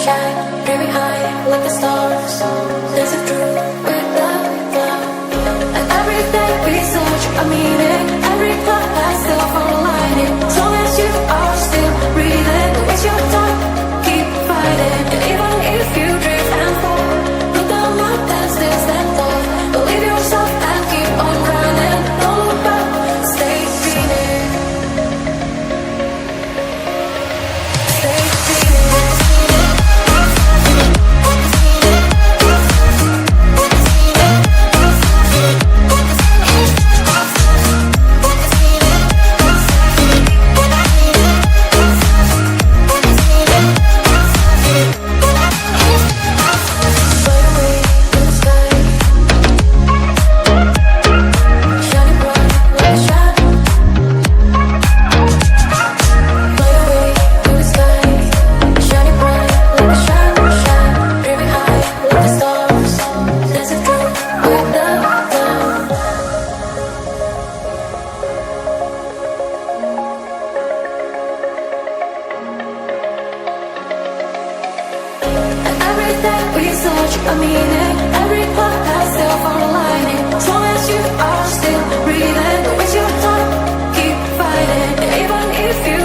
shine very high like the stars. There's a truth without love. And every day we search a meaning. Every cloud has still for a lining. As long as you are still breathing, it's your time. Keep fighting. And even if you drift and fall, look down up and still stand tall. Believe yourself and keep on running. Don't look back, stay dreaming. Stay dreaming. A meaning, every part has still for a lining. As long as you are still breathing, it's your time. Keep fighting, even if you